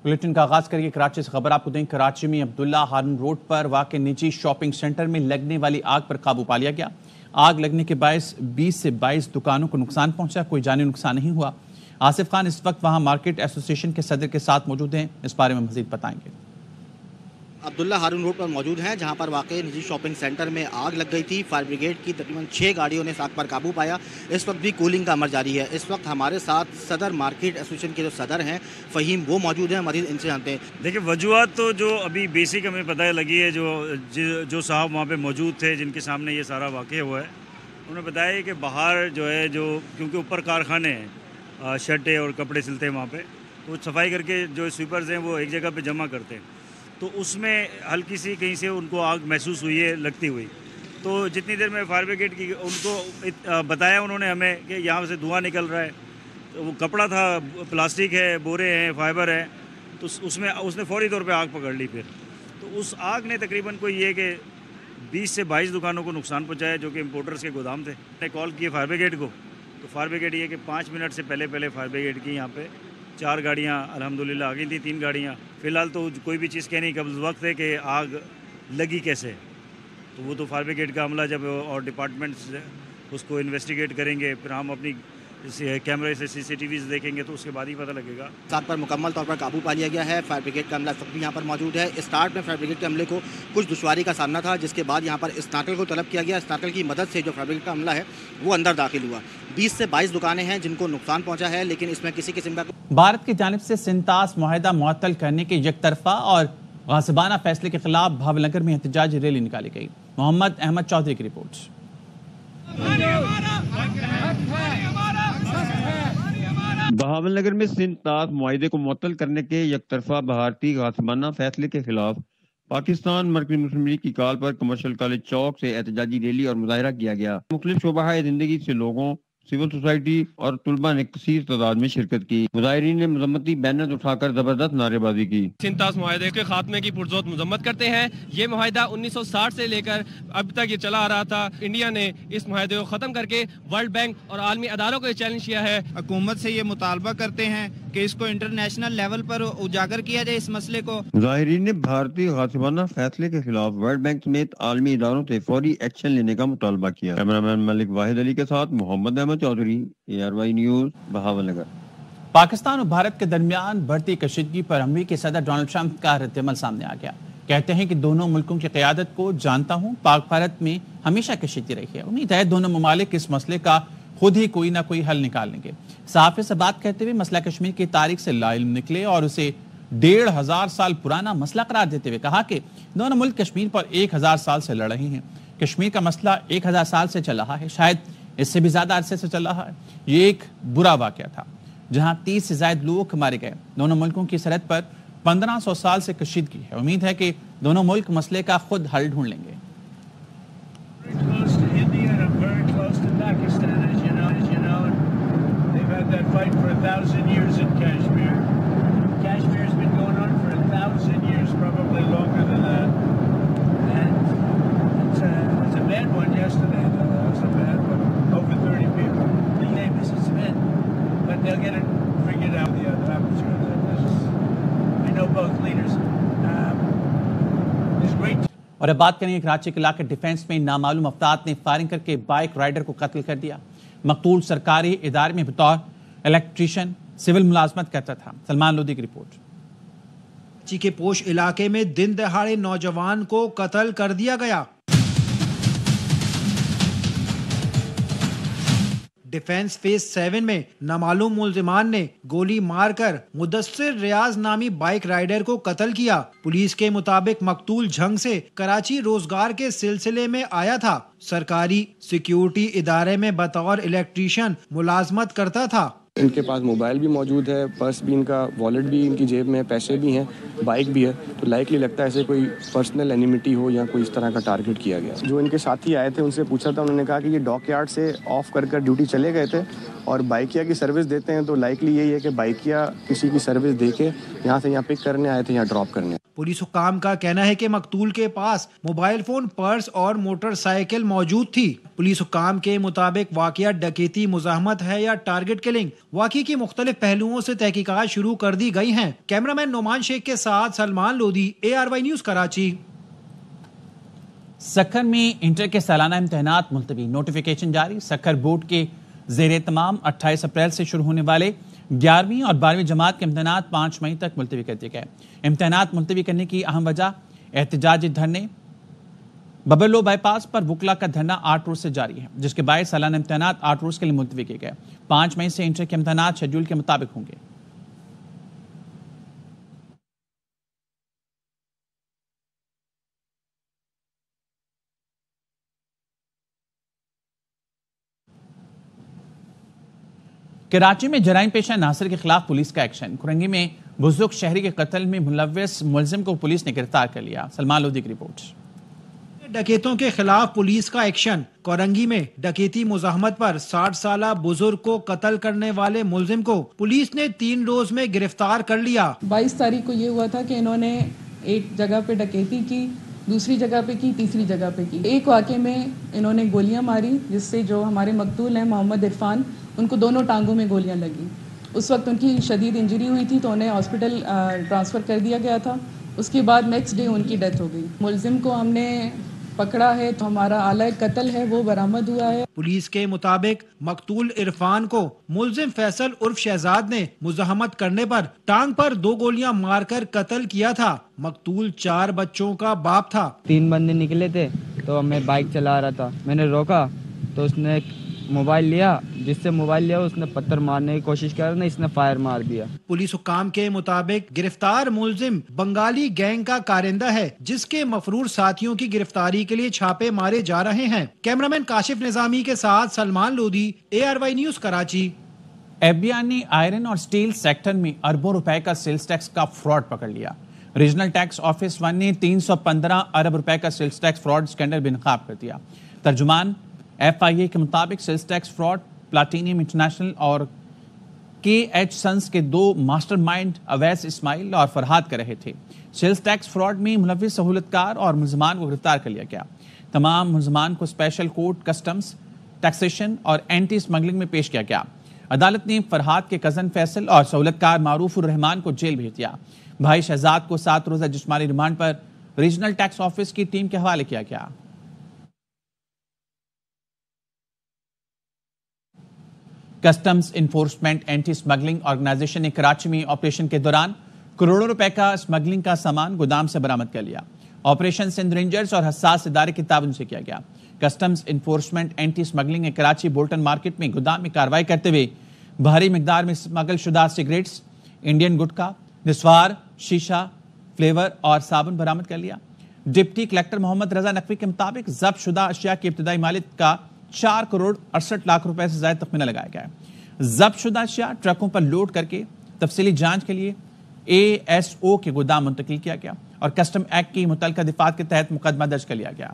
Bulletin کا آغاز کریے کراچی سے خبر آپ کو دیں۔ کراچی میں عبداللہ ہارون روڈ پر واقع نجی شاپنگ سینٹر میں لگنے والی آگ پر قابو پا لیا گیا۔ آگ لگنے کے باعث 20 سے 22 دکانوں کو نقصان پہنچا، کوئی جانی نقصان نہیں ہوا۔ آصف خان اس وقت وہاں مارکیٹ ایسوسی ایشن کے صدر کے ساتھ موجود ہیں، اس بارے میں مزید بتائیں گے۔ عبداللہ ہارون روڈ پر موجود ہیں جہاں پر واقع نجی شاپنگ سینٹر میں آگ لگ گئی تھی۔ فائر بریگیڈ کی تقریباً 6 گاڑیوں نے اس آگ پر قابو پایا۔ اس وقت بھی کولنگ کا عمل جاری ہے۔ اس وقت ہمارے ساتھ صدر مارکیٹ ایسوسی ایشن کے جو صدر ہیں فہیم، وہ موجود ہیں، مزید ان سے جانتے ہیں۔ دیکھیں وجوہات تو جو ابھی بیسک ہمیں پتہ لگی ہے، جو صاحب وہاں پہ موجود تھے جن کے سامنے یہ سارا واقع ہوا ہے، انہوں نے بتایا کہ باہر جو ہے کیونکہ اوپر کارخانے ہیں، شرٹیں اور کپڑے سلتے ہیں وہاں پہ، تو صفائی کر کے جو سویپرز ہیں وہ ایک جگہ پہ جمع کرتے ہیں، تو اس میں ہلکی سی کہیں سے ان کو آگ محسوس ہوئی ہے لگتی ہوئی۔ تو جتنی دیر میں فائر بریگیڈ کی ان کو بتایا انہوں نے ہمیں کہ یہاں سے دھواں نکل رہا ہے، تو وہ کپڑا تھا، پلاسٹک ہے، بورے ہیں، فائبر ہے، تو اس نے فوری طور پہ آگ پکڑ لی۔ پھر تو اس آگ نے تقریباً کوئی یہ کہ 20 سے 22 دکانوں کو نقصان پہنچایا جو کہ امپورٹرز کے گودام تھے۔ میں نے کال کی فائر بریگیڈ کو، تو فائر بریگیڈ یہ کہ 5 منٹ سے پہلے فائر بریگیڈ کی یہاں پہ 4 گاڑیاں الحمدللہ آ گئی تھیں، 3 گاڑیاں۔ فی الحال تو کوئی بھی چیز کہنے قبل وقت ہے کہ آگ لگی کیسے، تو وہ تو فائر بریگیڈ کا عملہ جب اور ڈپارٹمنٹس اس کو انویسٹیگیٹ کریں گے، پھر ہم اپنی کیمرے سے CCTVs دیکھیں گے تو اس کے بعد ہی پتہ لگے گا۔ ساتھ پر مکمل طور پر قابو پا لیا گیا ہے۔ فائر بریگیڈ کا عملہ سب بھی یہاں پر موجود ہے۔ اسٹارٹ میں فائر بریگیڈ کے عملے کو کچھ دشواری کا سامنا تھا، جس کے بعد یہاں پر اسناٹل کو طلب کیا گیا۔ اسناٹل کی مدد سے جو فائر بریگیڈ کا عملہ ہے وہ اندر داخل ہوا۔ 20 سے 22 دکانیں ہیں جن کو نقصان پہنچا ہے، لیکن اس میں کسی قسم کا بھارت کی جانب سے سنتاس معاہدہ معطل کرنے کے یک طرفہ اور غاصبانہ فیصلے کے خلاف بھاول نگر میں احتجاجی ریلی نکالی گئی۔ محمد احمد چودھری کی رپورٹ۔ بہاول نگر میں سنتاس معاہدے کو معطل کرنے کے یک طرفہ بھارتی غاصبانہ فیصلے کے خلاف پاکستان مرکزی مسلم لیگ کی کال پر کمرشل کالج چوک سے احتجاجی ریلی اور مظاہرہ کیا گیا۔ مختلف شعبہ زندگی سے لوگوں، سول سوسائٹی اور طلباء نے کثیر تعداد میں شرکت کی۔ مظاہرین نے مذمتی بینر اٹھا کر زبردست نعرے بازی کی۔ سنتاس معاہدے کے خاتمے کی پرزور مذمت کرتے ہیں۔ یہ معاہدہ 1960 سے لے کر اب تک یہ چلا آ رہا تھا۔ انڈیا نے اس معاہدے کو ختم کر کے ورلڈ بینک اور عالمی اداروں کو یہ چیلنج کیا ہے۔ حکومت سے یہ مطالبہ کرتے ہیں کہ اس کو انٹرنیشنل لیول پر اجاگر کیا جائے اس مسئلے کو۔ مظاہرین نے بھارتی غاصبانہ فیصلے کے خلاف ورلڈ بینک سمیت عالمی اداروں سے فوری ایکشن لینے کا مطالبہ کیا۔ کیمرامین ملک واحد علی کے ساتھ محمد احمد چودھری، ARY نیوز، بہاول نگر۔ پاکستان اور بھارت کے درمیان بڑھتی کشیدگی پر امریکی صدر ڈونلڈ ٹرمپ کا رد عمل سامنے آ گیا۔ کہتے ہیں کہ دونوں ملکوں کی قیادت کو جانتا ہوں، پاک بھارت میں ہمیشہ کشیدگی رہی ہے، امید ہے دونوں ممالک اس مسئلے کا خود ہی کوئی نہ کوئی حل نکال لیں گے۔ صحافی سے بات کرتے ہوئے مسئلہ کشمیر کی تاریخ سے لا علم نکلے اور اسے 1500 سال پرانا مسئلہ قرار دیتے ہوئے کہا کہ دونوں ملک کشمیر پر 1000 سال سے لڑ رہے ہیں۔ کشمیر کا مسئلہ 1000 سال سے چل رہا ہے، شاید اس سے بھی زیادہ عرصے سے چل رہا ہے۔ یہ ایک برا واقعہ تھا جہاں 30 سے زائد لوگ مارے گئے۔ دونوں ملکوں کی سرحد پر 1500 سال سے کشیدگی ہے، امید ہے کہ دونوں ملک مسئلے کا خود حل ڈھونڈ لیں گے۔ اور اب بات کریں گے کراچی کے علاقے ڈیفنس میں نامعلوم افراد نے فائرنگ کر کے بائک رائڈر کو قتل کر دیا۔ مقتول سرکاری ادارے میں بطور الیکٹریشین سول ملازمت کرتا تھا۔ سلمان لودھی کی رپورٹ۔ کراچی کے پوش علاقے میں دن دہاڑے نوجوان کو قتل کر دیا گیا۔ ڈیفنس فیز 7 میں نامعلوم ملزمان نے گولی مار کر مدثر ریاض نامی بائک رائڈر کو قتل کیا۔ پولیس کے مطابق مقتول جھنگ سے کراچی روزگار کے سلسلے میں آیا تھا، سرکاری سیکیورٹی ادارے میں بطور الیکٹریشین ملازمت کرتا تھا۔ ان کے پاس موبائل بھی موجود ہے، پرس بھی ان کا، والیٹ بھی ان کی جیب میں، پیسے بھی ہیں، بائک بھی ہے، تو لائکلی لگتا ہے ایسے کوئی پرسنل اینیمیٹی ہو یا کوئی اس طرح کا ٹارگٹ کیا گیا۔ جو ان کے ساتھی آئے تھے ان سے پوچھا تھا، انہوں نے کہا کہ یہ ڈاک یارڈ سے آف کر ڈیوٹی چلے گئے تھے اور بائکیا کی سروس دیتے ہیں تو لائکلی یہی ہے کہ بائکیا کسی کی سروس دے کے یہاں سے یہاں پک کرنے آئے تھے، یہاں ڈراپ کرنے. پولیس حکام کا کہنا ہے کہ مقتول کے پاس موبائل فون، پرس اور موٹر سائیکل موجود تھی. پولیس حکام کے مطابق واقعہ ڈکیتی، مزاحمت ہے یا ٹارگٹ کلنگ، واقعے کی مختلف پہلوؤں سے تحقیقات شروع کر دی گئی ہیں. کیمرامین نعمان شیخ کے ساتھ سلمان لودھی، ARY نیوز کراچی. سکھر میں انٹر کے سالانہ امتحانات ملتوی، نوٹیفیکیشن جاری. سکھر بورڈ کے زیر اہتمام 28 اپریل سے شروع ہونے والے 11ویں اور 12ویں جماعت کے امتحانات 5 مئی تک ملتوی کر دیے گئے. امتحانات ملتوی کرنے کی اہم وجہ احتجاجی دھرنے. ببلو بائی پاس پر وکلا کا دھرنا 8 روز سے جاری ہے، جس کے باعث سالانہ امتحانات 8 روز کے لیے ملتوی کیے گئے. 5 مئی سے انٹر کے امتحانات شیڈول کے مطابق ہوں گے. کراچی میں جرائم پیشہ ناصر کے خلاف پولیس کا ایکشن. کرنگی میں بزرگ شہری کے قتل میں ملوث ملزم کو پولیس نے گرفتار کر لیا. سلمان لودھی کی رپورٹ. ڈکیتوں کے خلاف پولیس کا ایکشن. کورنگی میں ڈکیتی مزاحمت پر 60 سالہ بزرگ کو قتل کرنے والے ملزم کو پولیس نے 3 روز میں گرفتار کر لیا. 22 تاریخ کو یہ ہوا تھا کہ انہوں نے ایک جگہ پہ ڈکیتی کی، دوسری جگہ پہ کی، تیسری جگہ پہ کی. ایک واقعے میں انہوں نے گولیاں ماری، جس سے جو ہمارے مقتول ہیں محمد عرفان، ان کو دونوں ٹانگوں میں گولیاں لگی. اس وقت ان کی شدید انجری ہوئی تھی تو انہیں ہاسپٹل ٹرانسفر کر دیا گیا تھا. اس کے بعد نیکسٹ ڈے ان کی ڈیتھ ہو گئی. ملزم کو ہم نے پکڑا ہے تو ہمارا آلہ قتل ہے وہ برآمد ہوا ہے. پولیس کے مطابق مقتول عرفان کو ملزم فیصل عرف شہزاد نے مزاحمت کرنے پر ٹانگ پر 2 گولیاں مار کر قتل کیا تھا. مقتول 4 بچوں کا باپ تھا. 3 بندے نکلے تھے تو میں بائک چلا رہا تھا، میں نے روکا تو اس نے موبائل لیا، جس سے موبائل لیا اس نے پتھر مارنے کی کوشش کر رہا، اس نے فائر مار دیا. پولیس حکام کے مطابق گرفتار ملزم بنگالی گینگ کا کارندہ ہے، جس کے مفرور ساتھیوں کی گرفتاری کے لیے چھاپے مارے جا رہے ہیں. کیمرامین کاشف نظامی کے ساتھ Salman Lodhi, ARY news Karachi. FBI نے آئرن اور سٹیل سیکٹر میں اربوں روپے کا سیلز ٹیکس کا فراڈ پکڑ لیا. ریجنل ٹیکس آفس 1 نے 315 ارب روپے کا سیلز ٹیکس فراڈ اسکینڈل بے نقاب کر دیا. ترجمان FIA کے مطابق sales tax fraud platinum international اور KH سنس کے 2 ماسٹر مائنڈ اویس اسماعیل اور فرحاد کر رہے تھے. سیلز ٹیکس فراڈ میں ملوث سہولتکار اور ملزمان کو گرفتار کر لیا گیا. تمام ملزمان کو اسپیشل کورٹ کسٹمز، ٹیکسیشن اور اینٹی اسمگلنگ میں پیش کیا گیا. عدالت نے فرحاد کے کزن فیصل اور سہولتکار معروف الرحمان کو جیل بھیج دیا. بھائی شہزاد کو 7 روزہ جسمانی ریمانڈ پر ریجنل ٹیکس آفس کی ٹیم کے حوالے کیا گیا. Customs enforcement anti smuggling organization نے کراچی میں آپریشن کے دوران کروڑوں روپے کا اسمگلنگ کا سامان گودام سے برآمد کر لیا. آپریشن سندھ رینجرز اور حساس ادارے کے تعاون سے کیا گیا. کسٹمز انفورسمنٹ اینٹی اسمگلنگ نے کراچی بولٹن مارکیٹ میں گودام میں کارروائی کرتے ہوئے بھاری مقدار میں اسمگل شدہ سگریٹس، انڈین گٹکا، نسوار، شیشہ، فلیور اور صابن برآمد کر لیا. ڈپٹی کلیکٹر محمد رضا نقوی کے مطابق ضبط شدہ اشیاء کی ابتدائی مالیت کا 4 کروڑ 68 لاکھ روپے سے زائد تخمینہ لگایا گیا ہے. ضبط شدہ اشیاء ٹرکوں پر لوڈ کر کے تفصیلی جانچ کے لیے ASO کے گودام منتقل کیا گیا اور کسٹم ایکٹ کی متعلقہ دفعات کے تحت مقدمہ درج کر لیا گیا.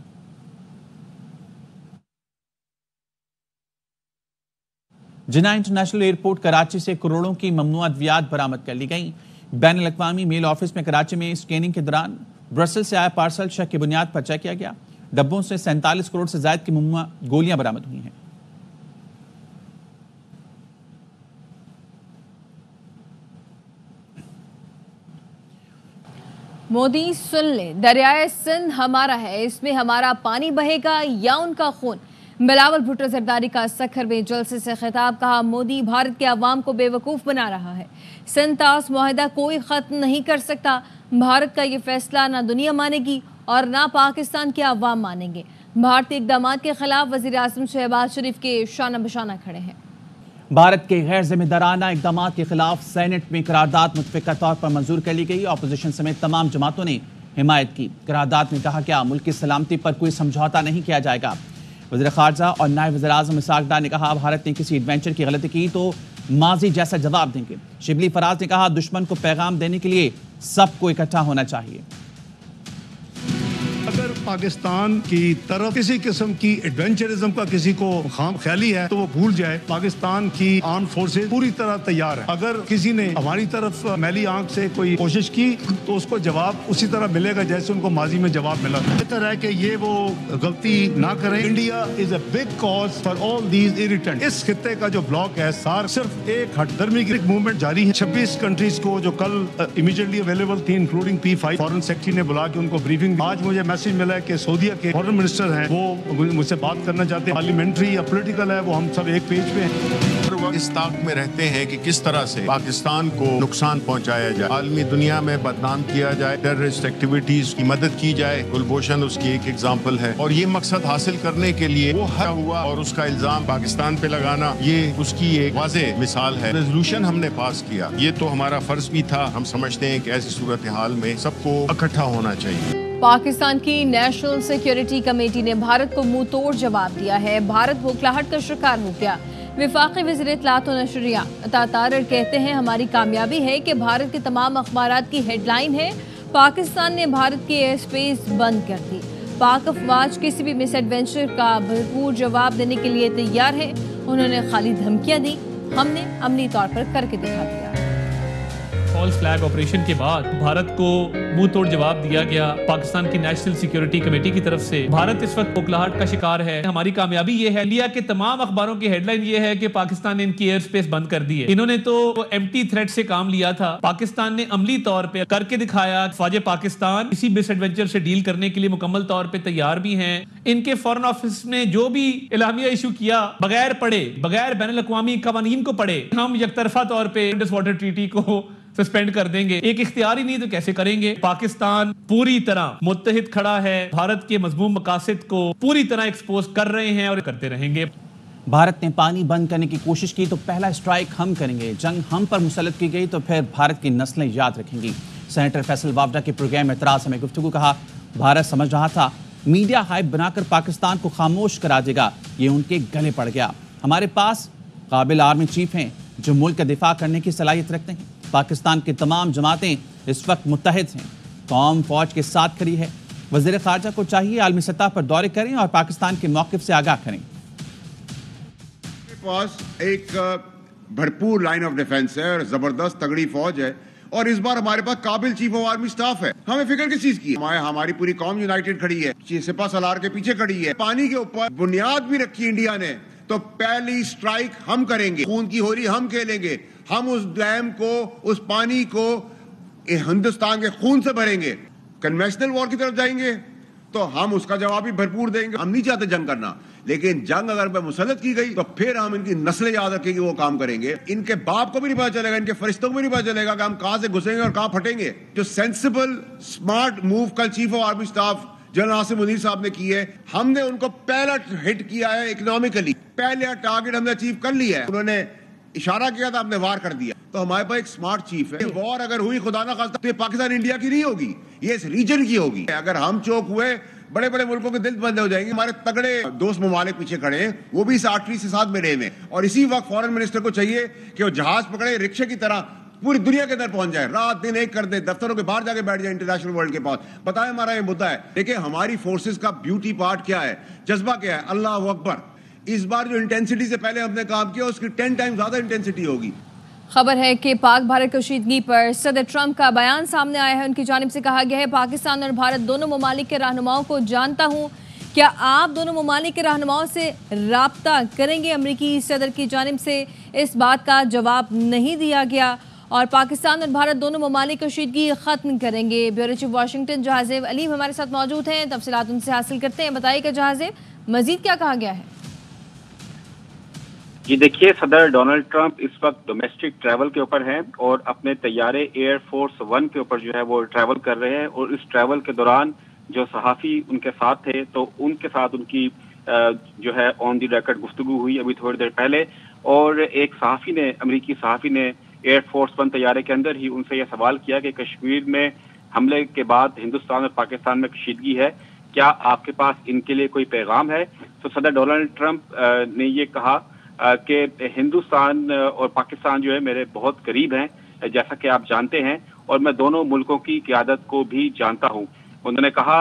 جناح انٹرنیشنل ایئرپورٹ کراچی سے کروڑوں کی ممنوع ادویات برآمد کر لی گئیں. بین الاقوامی میل آفس میں کراچی میں اسکیننگ کے دوران برسل سے آیا پارسل شک کی بنیاد پر چیک کیا گیا. ڈبوں سے 47 کروڑ سے زائد کی ممنوع گولیاں برآمد ہوئی ہیں. مودی سن لے، دریائے سندھ ہمارا ہے، اس میں ہمارا پانی بہے گا یا ان کا خون. بلاول بھٹو زرداری کا سکھر میں جلسے سے خطاب. کہا مودی بھارت کے عوام کو بے وقوف بنا رہا ہے. سندھ طاس معاہدہ کوئی ختم نہیں کر سکتا. بھارت کا یہ فیصلہ نہ دنیا مانے گی اور نہ پاکستان کے عوام مانیں گے. بھارتی اقدامات کے خلاف وزیر اعظم شہباز شریف کے شانہ بشانہ کھڑے ہیں. بھارت کے غیر ذمہ دارانہ اقدامات کے خلاف سینٹ میں قرارداد متفقہ طور پر منظور کر لی گئی. اپوزیشن سمیت تمام جماعتوں نے حمایت کی. قرارداد میں کہا گیا ملک کی سلامتی پر کوئی سمجھوتا نہیں کیا جائے گا. وزیر خارجہ اور نائب وزیر اعظم اسحاق ڈار نے کہا بھارت نے کسی ایڈوینچر کی غلطی کی تو ماضی جیسا جواب دیں گے. شبلی فراز نے کہا دشمن کو پیغام دینے کے لیے سب کو اکٹھا ہونا چاہیے. اگر پاکستان کی طرف کسی قسم کی ایڈونچرزم کا کسی کو خام خیالی ہے تو وہ بھول جائے. پاکستان کی آرم فورسز پوری طرح تیار ہے. اگر کسی نے ہماری طرف میلی آنکھ سے کوئی کوشش کی تو اس کو جواب اسی طرح ملے گا جیسے ان کو ماضی میں جواب ملا. بہتر ہے کہ یہ وہ غلطی نہ کریں. India is a big cause for all these irritant. اس خطے کا جو بلاک ہے سار صرف ایک ہٹ درمی کی موومنٹ جاری ہے. 26 کنٹریز کو جو کل امیڈیٹلی اویلیبل تھی انکلوڈنگ P5 فارن سیکرٹری نے بلا کے ان کو بریفنگ. آج مجھے میسج ملا ہے کہ سعودیہ کے فارن منسٹر ہیں وہ مجھ سے بات کرنا چاہتے ہیں. پارلیمنٹری یا پولیٹیکل ہے وہ ہم سب ایک پیج پہ ہیں. اس طاق میں رہتے ہیں کہ کس طرح سے پاکستان کو نقصان پہنچایا جائے, عالمی دنیا میں بدنام کیا جائے, ٹیررسٹ ایکٹیویٹیز کی مدد کی جائے. کلبھوشن اس کی ایک ایگزامپل ہے, اور یہ مقصد حاصل کرنے کے لیے وہ ہوا اور اس کا الزام پاکستان پہ لگانا یہ اس کی ایک واضح مثال ہے. ریزولوشن ہم نے پاس کیا, یہ تو ہمارا فرض بھی تھا. ہم سمجھتے ہیں کہ ایسی صورتحال میں سب کو اکٹھا ہونا چاہیے. پاکستان کی نیشنل سیکیورٹی کمیٹی نے بھارت کو منہ توڑ جواب دیا ہے. بھارت بھوکلاہٹ کا شکار ہو گیا. وفاقی وزیر اطلاعات و نشریات عطا تارڑ کہتے ہیں ہماری کامیابی ہے کہ بھارت کے تمام اخبارات کی ہیڈ لائن ہے پاکستان نے بھارت کی ایئر سپیس بند کر دی. پاک افواج کسی بھی مس ایڈونچر کا بھرپور جواب دینے کے لیے تیار ہے. انہوں نے خالی دھمکیاں دی, ہم نے عملی طور پر کر کے دکھا دیا. فالس فلیگ آپریشن کے بعد بھارت کو منہ توڑ جواب دیا گیا پاکستان کی نیشنل سیکیورٹی کمیٹی کی طرف سے. بھارت اس وقت بھوکلاہٹ کا شکار ہے. ہماری کامیابی یہ ہے, انڈیا کے تمام اخباروں کی ہیڈ لائن یہ ہے کہ پاکستان نے ان کی ایئر سپیس بند کر دی ہے. انہوں نے تو ایمٹی تھریٹ سے کام لیا تھا, پاکستان نے عملی طور پہ کر کے دکھایا. فوج پاکستان کسی مس ایڈونچر سے ڈیل کرنے کے لیے مکمل طور پہ تیار بھی ہیں. ان کے فارن آفس نے جو بھی اعلامیہ ایشو کیا بغیر پڑھے, بغیر بین الاقوامی قوانین کو پڑھے, ہم یک طرفہ طور پہ انڈس واٹر ٹریٹی کو سسپینڈ کر دیں گے. ایک اختیار ہی نہیں تو کیسے کریں گے. پاکستان پوری طرح متحد کھڑا ہے, بھارت کے مذموم مقاصد کو پوری طرح ایکسپوز کر رہے ہیں اور کرتے رہیں گے. بھارت نے پانی بند کرنے کی کوشش کی تو پہلا اسٹرائک ہم کریں گے. جنگ ہم پر مسلط کی گئی تو پھر بھارت کی نسلیں یاد رکھیں گی. سینیٹر فیصل وابڈا کے پروگرام اعتراض میں گفتگو. کہا بھارت سمجھ رہا تھا میڈیا ہائپ بنا کر پاکستان کو خاموش کرا دے گا, یہ ان کے گلے پڑ گیا. ہمارے پاس قابل آرمی چیف ہیں جو ملک کا دفاع کرنے کی صلاحیت رکھتے ہیں. پاکستان کی تمام جماعتیں اس وقت متحد ہیں, قوم فوج کے ساتھ کھڑی ہے. وزیر خارجہ کو چاہیے عالمی سطح پر دورے کریں اور پاکستان کے موقف سے آگاہ کریں. پاس ایک بھرپور لائن آف ڈیفنس ہے اور زبردست تگڑی فوج ہے, اور اس بار ہمارے پاس قابل چیف آف آرمی سٹاف ہے. ہمیں فکر کس چیز کی ہے؟ ہماری پوری قوم یونائٹڈ کھڑی ہے, سپہ سالار کے پیچھے کھڑی ہے. پانی کے اوپر بنیاد بھی رکھی انڈیا نے, تو پہلی سٹرائک ہم کریں گے. خون کی ہوری ہم کھیلیں گے. ہم اس ڈیم کو, اس پانی کو ہندوستان کے خون سے بھریں گے. کنوینشنل وار کی طرف جائیں گے تو ہم اس کا جواب بھی بھرپور دیں گے. ہم نہیں چاہتے جنگ کرنا, لیکن جنگ اگر پہ مسلط کی گئی تو پھر ہم ان کی نسلیں یاد رکھیں گے, وہ کام کریں گے. ان کے باپ کو بھی نہیں پتا چلے گا, ان کے فرشتوں کو بھی نہیں پتا چلے گا کہ ہم کہاں سے گھسیں گے اور کہاں پھٹیں گے. جو سینسیبل اسمارٹ موو کل chief of army staff general Asif Munir صاحب نے کی ہے, ہم نے ان کو پہلا ہٹ کیا ہے اکنامکلی. پہلا ٹارگٹ ہم نے اچیو کر لیا ہے. انہوں نے اشارہ کیا تھا, ہم نے وار کر دیا. تو ہمارے پاس ایک سمارٹ چیف ہے. وار اگر ہوئی خدا نہ خواستہ تو یہ پاکستان انڈیا کی نہیں ہوگی, یہ اس ریجن کی ہوگی. اگر ہم چوک ہوئے بڑے بڑے ملکوں کے دل بندے ہو جائیں گے. ہمارے تگڑے دوست ممالک پیچھے کھڑے ہیں, وہ بھی اس آرٹری سے ساتھ ملے ہوئے, اور اسی وقت فارن منسٹر کو چاہیے کہ وہ جہاز پکڑے رکشے کی طرح پوری دنیا کے اندر پہنچ جائے, رات دن ایک کر دے, دفتروں کے باہر جا کے بیٹھ جائے انٹرنیشنل ورلڈ کے پاس. بتائیں ہمارا یہ مدعا ہے. دیکھیں ہماری فورسز کا بیوٹی پارٹ کیا ہے, جذبہ کیا ہے, اللہ اکبر. اس بار جو انٹینسٹی سے پہلے ہم نے کام کیا اس کی 10 ٹائم زیادہ انٹینسٹی ہوگی. خبر ہے کہ پاک بھارت کشیدگی پر صدر ٹرمپ کا بیان سامنے آیا ہے. ان کی جانب سے کہا گیا ہے پاکستان اور بھارت دونوں ممالک کے رہنماؤں کو جانتا ہوں, کیا آپ دونوں ممالک کے رہنماؤں سے رابطہ کریں گے؟ امریکی صدر کی جانب سے اس بات کا جواب نہیں دیا گیا, اور پاکستان اور بھارت دونوں ممالک کشیدگی ختم کریں گے. بیورو چیف واشنگٹن جہازیب علیم ہمارے ساتھ موجود ہیں, تفصیلات ان سے حاصل کرتے ہیں. بتائیے کہ جہازیب مزید کیا کہا گیا ہے؟ جی دیکھیے, صدر ڈونلڈ ٹرمپ اس وقت ڈومیسٹک ٹریول کے اوپر ہیں اور اپنے طیارے ایئر فورس 1 کے اوپر جو ہے وہ ٹریول کر رہے ہیں, اور اس ٹریول کے دوران جو صحافی ان کے ساتھ تھے تو ان کے ساتھ ان کی جو ہے آن دی ریکارڈ گفتگو ہوئی ابھی تھوڑی دیر پہلے, اور ایک صحافی نے, امریکی صحافی نے ایئر فورس 1 طیارے کے اندر ہی ان سے یہ سوال کیا کہ کشمیر میں حملے کے بعد ہندوستان اور پاکستان میں کشیدگی ہے, کیا آپ کے پاس ان کے لیے کوئی پیغام ہے؟ تو صدر ڈونلڈ ٹرمپ نے یہ کہا کہ ہندوستان اور پاکستان جو ہے میرے بہت قریب ہیں, جیسا کہ آپ جانتے ہیں, اور میں دونوں ملکوں کی قیادت کو بھی جانتا ہوں. انہوں نے کہا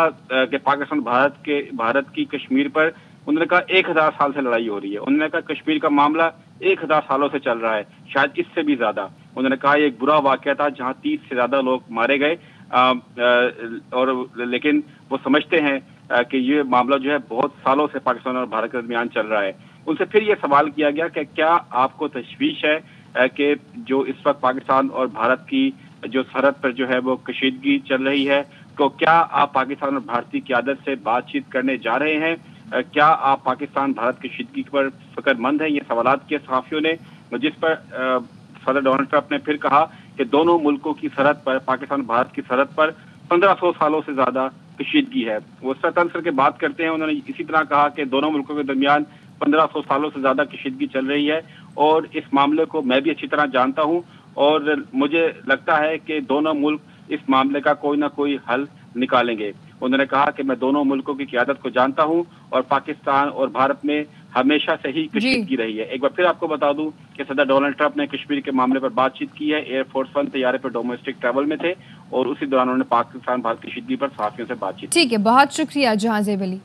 کہ پاکستان بھارت کی کشمیر پر انہوں نے کہا 1000 سال سے لڑائی ہو رہی ہے. انہوں نے کہا کشمیر کا معاملہ 1000 سالوں سے چل رہا ہے, شاید اس سے بھی زیادہ. انہوں نے کہا یہ ایک برا واقعہ تھا جہاں 30 سے زیادہ لوگ مارے گئے, اور لیکن وہ سمجھتے ہیں کہ یہ معاملہ جو ہے بہت سالوں سے پاکستان اور بھارت کے درمیان چل رہا ہے. ان سے پھر یہ سوال کیا گیا کہ کیا آپ کو تشویش ہے کہ جو اس وقت پاکستان اور بھارت کی جو سرحد پر جو ہے وہ کشیدگی چل رہی ہے, تو کیا آپ پاکستان اور بھارتی قیادت سے بات چیت کرنے جا رہے ہیں, کیا آپ پاکستان بھارت کشیدگی پر فکر مند ہیں؟ یہ سوالات کیے صحافیوں نے, جس پر صدر ڈونلڈ ٹرمپ نے پھر کہا کہ دونوں ملکوں کی سرحد پر, پاکستان بھارت کی سرحد پر 1500 سالوں سے زیادہ کشیدگی ہے. وہ سطح کے بات کرتے ہیں. انہوں نے اسی طرح کہا کہ دونوں ملکوں کے درمیان 1500 سالوں سے زیادہ کشیدگی چل رہی ہے, اور اس معاملے کو میں بھی اچھی طرح جانتا ہوں, اور مجھے لگتا ہے کہ دونوں ملک اس معاملے کا کوئی نہ کوئی حل نکالیں گے. انہوں نے کہا کہ میں دونوں ملکوں کی قیادت کو جانتا ہوں, اور پاکستان اور بھارت میں ہمیشہ سے ہی کشیدگی رہی ہے. ایک بار پھر آپ کو بتا دوں کہ صدر ڈونلڈ ٹرمپ نے کشمیر کے معاملے پر بات چیت کی ہے. ایئر فورس 1 طیارے پر ڈومیسٹک ٹریول میں تھے, اور اسی دوران انہوں نے پاکستان بھارت کشیدگی پر صحافیوں سے بات چیت کی. ٹھیک ہے, بہت شکریہ جہاں زیب علی.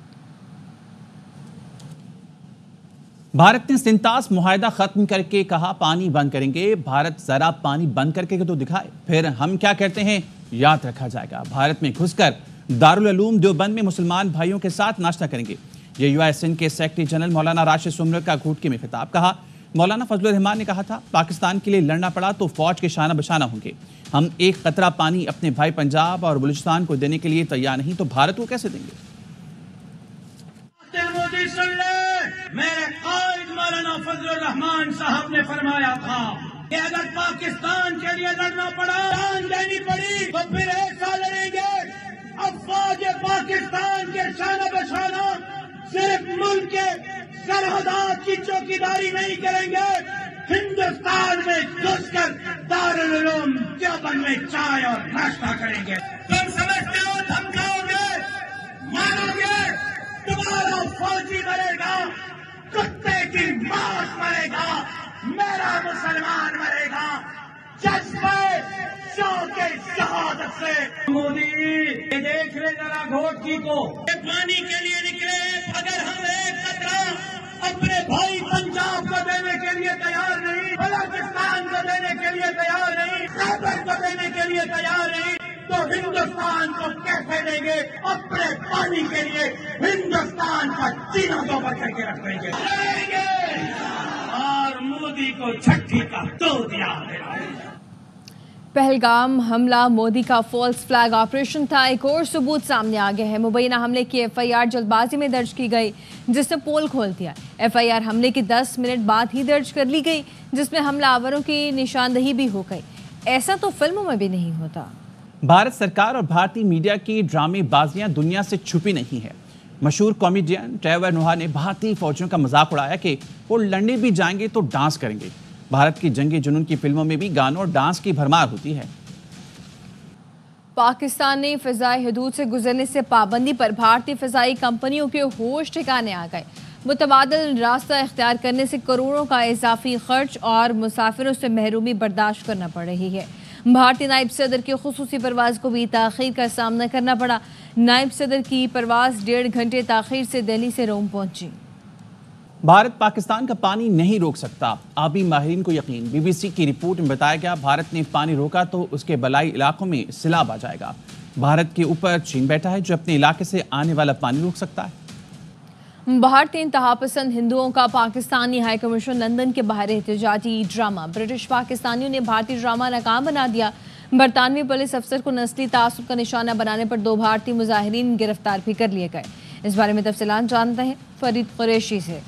بھارت نے سنتاس معاہدہ ختم کر کے کہا پانی بند کریں گے. بھارت ذرا پانی بند کر کے تو دکھائے, پھر ہم کیا کرتے ہیں یاد رکھا جائے گا. بھارت میں گھس کر دارالعلوم دیوبند میں مسلمان بھائیوں کے ساتھ ناشتہ کریں گے. یہ یو آئی سندھ کے سیکرٹری جنرل مولانا راشد سمرت کا گھوٹکی میں خطاب. کہا مولانا فضل الرحمان نے کہا تھا پاکستان کے لیے لڑنا پڑا تو فوج کے شانہ بشانہ ہوں گے. ہم ایک قطرہ پانی اپنے بھائی پنجاب اور بلوچستان کو دینے کے لیے تیار نہیں تو بھارت کو کیسے دیں گے؟ میرے قائد مولانا فضل الرحمان صاحب نے فرمایا تھا کہ اگر پاکستان کے لیے لڑنا پڑا, جان دینی پڑی, تو پھر ایسا لڑیں گے. اب فوج پاکستان کے شانہ بشانہ صرف ملک کے سرحدات کی چوکیداری نہیں کریں گے, ہندوستان میں گھس کر دارالعلوم دیوبند میں چائے اور ناشتہ کریں گے. تم سمجھتے ہو دھمکاؤ گے, مارو گے, تمہارا فوجی مرے گا, کتے کی ماس مرے گا, میرا مسلمان مرے گا, جذبے شوق شہادت سے. مودی یہ دیکھ لے ذرا گھوٹکی کو, پانی کے لیے نکلے. اگر ہم ایک قطرہ اپنے بھائی پنجاب کو دینے کے لیے تیار نہیں, بلوچستان کو دینے کے لیے تیار نہیں, خیبر کو دینے کے لیے تیار نہیں, تو ہندوستان کو کیسے دیں گے؟ اپنے پانی کے لیے ہندوستان کا چینا دو کر کے رکھ دیں گے, اور مودی کو چھٹی کا دو دیا. پہلگام حملہ مودی کا فالس فلیگ آپریشن تھا. ایک اور ثبوت سامنے آ گیا ہے. مبینہ حملے کی ایف آئی آر جلد بازی میں درج کی گئی جس نے پول کھول دیا. ایف آئی آر حملے کی 10 منٹ بعد ہی درج کر لی گئی جس میں حملہ آوروں کی نشاندہی بھی ہو گئی. ایسا تو فلموں میں بھی نہیں ہوتا. بھارت سرکار اور بھارتی میڈیا کی ڈرامے بازیاں دنیا سے چھپی نہیں ہے. مشہور کامیڈین ٹریور نوہا نے بھارتی فوجیوں کا مذاق اڑایا کہ وہ لڑنے بھی جائیں گے تو ڈانس کریں گے. بھارت کی جنگی جنون کی فلموں میں بھی گانوں اور ڈانس کی بھرمار ہوتی ہے. پاکستان نے فضائی حدود سے گزرنے سے پابندی پر بھارتی فضائی کمپنیوں کے ہوش ٹھکانے آ گئے. متبادل راستہ اختیار کرنے سے کروڑوں کا اضافی خرچ اور مسافروں سے محرومی برداشت کرنا پڑ رہی ہے. بھارتی نائب صدر کی خصوصی پرواز کو بھی تاخیر کا سامنا کرنا پڑا. نائب صدر کی پرواز 1.5 گھنٹے تاخیر سے دہلی سے روم پہنچی. بھارت پاکستان کا پانی نہیں روک سکتا, آبی ماہرین کو یقین. بی بی سی کی رپورٹ میں بتایا گیا بھارت نے پانی روکا تو اس کے بلائی علاقوں میں سیلاب آ جائے گا. بھارت کے اوپر چین بیٹھا ہے جو اپنے علاقے سے آنے والا پانی روک سکتا ہے. بھارتی انتہا پسند ہندوؤں کا پاکستانی ہائی کمیشن لندن کے باہر احتجاجی ڈرامہ. برٹش پاکستانیوں نے بھارتی ڈرامہ ناکام بنا دیا. برطانوی پولیس افسر کو نسلی تعصب کا نشانہ بنانے پر 2 بھارتی مظاہرین گرفتار بھی کر لیے گئے. اس بارے میں تفصیلات جانتے ہیں فرید قریشی سے.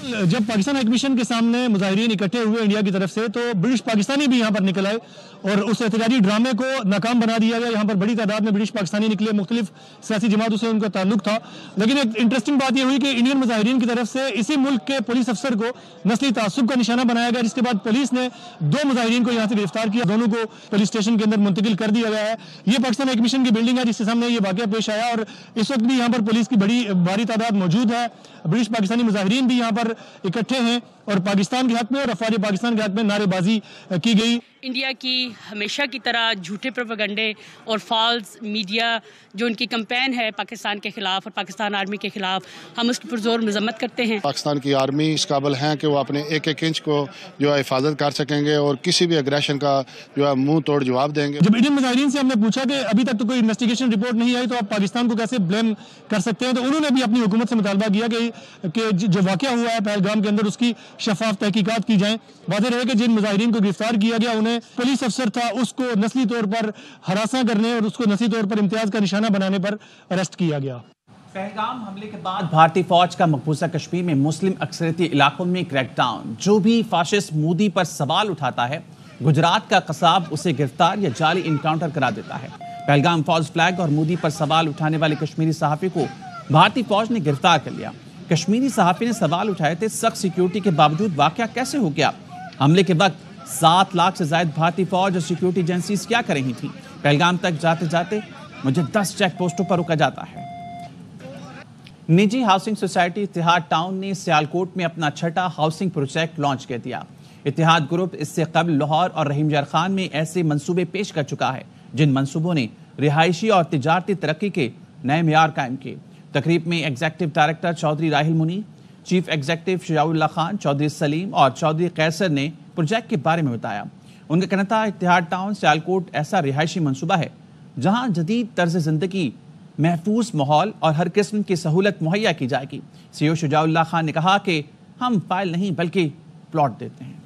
جب پاکستان ہائی کمیشن کے سامنے مظاہرین اکٹھے ہوئے انڈیا کی طرف سے تو برٹش پاکستانی بھی یہاں پر نکل آئے اور اس احتجاجی ڈرامے کو ناکام بنا دیا گیا. یہاں پر بڑی تعداد میں برٹش پاکستانی نکلے, مختلف سیاسی جماعتوں سے ان کا تعلق تھا. لیکن ایک انٹرسٹنگ بات یہ ہوئی کہ انڈین مظاہرین کی طرف سے اسی ملک کے پولیس افسر کو نسلی تعصب کا نشانہ بنایا گیا, جس کے بعد پولیس نے 2 مظاہرین کو یہاں سے گرفتار کیا. دونوں کو پولیس اسٹیشن کے اندر منتقل کر دیا گیا ہے. یہ پاکستان ہائی کمیشن کی بلڈنگ ہے جس کے سامنے یہ واقعہ پیش آیا, اور اس وقت بھی یہاں پر پولیس کی بھاری تعداد موجود ہے. برٹش پاکستانی مظاہرین بھی یہاں پر اکٹھے ہیں اور پاکستان کے حق میں اور افواج پاکستان کے حق میں نعرے بازی کی گئی. انڈیا کی ہمیشہ کی طرح جھوٹے پروپیگنڈے اور فالس میڈیا جو ان کی کمپین ہے پاکستان کے خلاف اور پاکستان آرمی کے خلاف، ہم اس کی پرزور مذمت کرتے ہیں۔ پاکستان کی آرمی اس قابل ہیں کہ وہ اپنے ایک ایک انچ کو جو ہے حفاظت کر سکیں گے اور کسی بھی اگریشن کا جو ہے منہ توڑ جواب دیں گے۔ جب انڈین مظاہرین سے ہم نے پوچھا کہ ابھی تک تو کوئی انویسٹیگیشن رپورٹ نہیں آئی تو آپ پاکستان کو کیسے بلیم کر سکتے ہیں، تو انہوں نے بھی اپنی حکومت سے مطالبہ کیا کہ جو واقعہ ہوا ہے پہلگام کے اندر اس کی شفاف تحقیقات کی جائیں۔ واضح رہے کہ جن مظاہرین کو گرفتار کیا گیا انہیں پولیس افسر تھا اس کو نسلی طور پر ہراساں کرنے اور اس کو نسلی طور پر امتیاز کا نشانہ بنانے پر اریسٹ کیا گیا۔ پہلگام حملے کے بعد بھارتی فوج کا مقبوضہ کشمیر میں مسلم اکثریتی علاقوں میں کریک ڈاؤن۔ جو بھی فاشسٹ مودی پر سوال اٹھاتا ہے، گجرات کا قصاب اسے گرفتار یا جعلی انکاؤنٹر کرا دیتا ہے۔ پہلگام فوج فلیگ اور مودی پر سوال اٹھانے والے کشمیری صحافی کو بھارتی فوج نے گرفتار کر لیا۔ کشمیری صحافی نے سوال اٹھائے تھے، سخت سیکیورٹی کے باوجود واقعہ کیسے ہو گیا؟ حملے کے وقت 7 لاکھ سے زائد بھارتی فوج اور سیکیورٹی ایجنسیز کیا کر رہی تھیں؟ پہلگام تک جاتے جاتے مجھے 10 چیک پوسٹوں پر روکا جاتا ہے۔ نجی ہاؤسنگ سوسائٹی اتحاد ٹاؤن نے سیالکوٹ میں اپنا چھٹا ہاؤسنگ پروجیکٹ لانچ کر دیا۔ اتحاد گروپ اس سے قبل لاہور اور رحیم یار خان میں ایسے منصوبے پیش کر چکا ہے جن منصوبوں نے رہائشی اور تجارتی ترقی کے نئے معیار قائم کیے۔ تقریب میں ایگزیکٹو ڈائریکٹر چودھری راہل منی، چیف ایگزیکٹو شجاع اللہ خان، چودھری سلیم اور چودھری قیصر نے پروجیکٹ کے بارے میں بتایا۔ ان کا کہنا تھا اتحاد ٹاؤن سیالکوٹ ایسا رہائشی منصوبہ ہے جہاں جدید طرز زندگی، محفوظ ماحول اور ہر قسم کی سہولت مہیا کی جائے گی۔ سی او شجاع اللہ خان نے کہا کہ ہم فائل نہیں بلکہ پلاٹ دیتے ہیں۔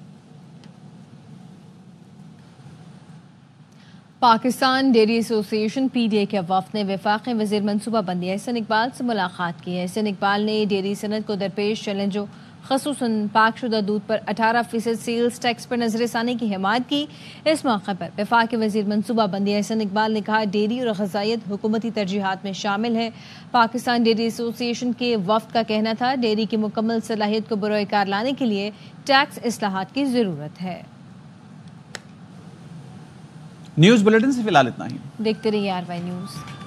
پاکستان ڈیری ایسوسی ایشن پی ڈی اے کے وفد نے وفاقی وزیر منصوبہ بندی احسن اقبال سے ملاقات کی ہے۔ احسن اقبال نے ڈیری صنعت کو درپیش چیلنجوں خصوصاً پاک شدہ دودھ پر 18% سیلز ٹیکس پر نظر ثانی کی حمایت کی۔ اس موقع پر وفاقی وزیر منصوبہ بندی احسن اقبال نے کہا ڈیری اور غذائیت حکومتی ترجیحات میں شامل ہے۔ پاکستان ڈیری ایسوسی ایشن کے وفد کا کہنا تھا ڈیری کی مکمل صلاحیت کو بروئے کار لانے کے لیے ٹیکس اصلاحات کی ضرورت ہے۔ نیوز بلیٹن سے فی الحال اتنا ہی۔ دیکھتے رہیے RY نیوز۔